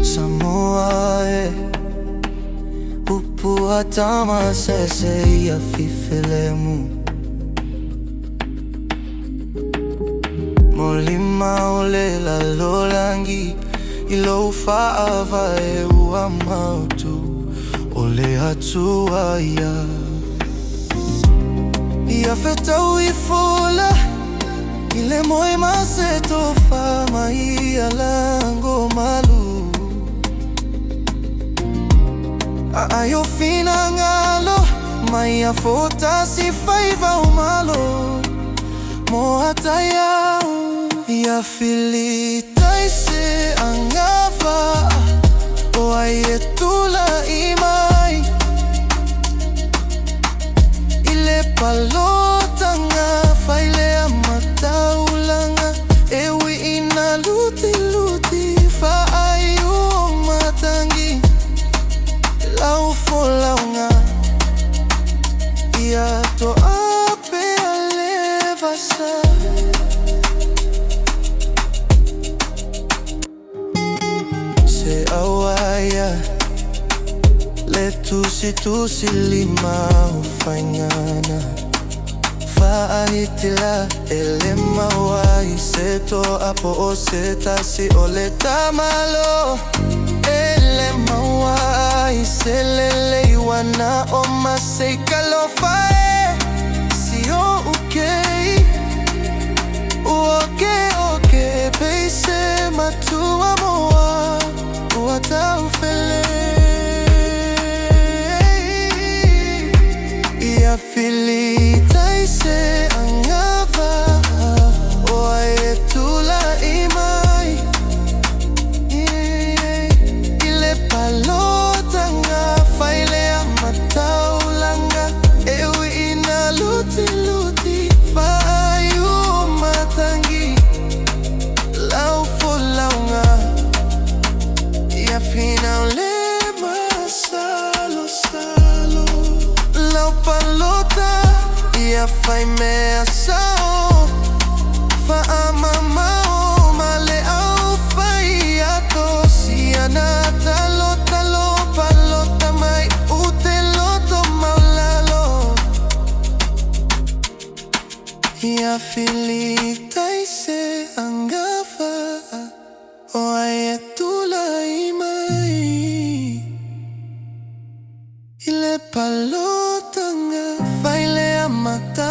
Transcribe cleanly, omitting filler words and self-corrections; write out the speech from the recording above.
Samoa upua Tamasese ya Fili Molima olela lolangi ilo ufaava ua mautu ole hatua ya feta uifola ile moe maseto fama ia lango malu ayo fina ngalo maya fota si faiva umalo mo hataya ya Fili taise Agava'a o ayetula imai ile palota nga faile amataulanga ewi ina luti fa ayo matangi lau folaunga ia to ape alevasa se awaya le tusi lima ufanyana faahitila ele mawai seto apo o seta si ole tamalo ele mawai selele iwana o maseka lo fae si o okay peise matua moa uata ufele ya Fili taise Agava'a o ayetula imai ile palota nga faile amataulanga ewi ina luti fa ayu matangi lau folaunga ya fina ulema salo lau palota ya faime asao fa amamao male au faiato sianata lotalo palota mai uteloto maulalo ya Fili taise Agava'a o ayetula imai ile palota nga faile amata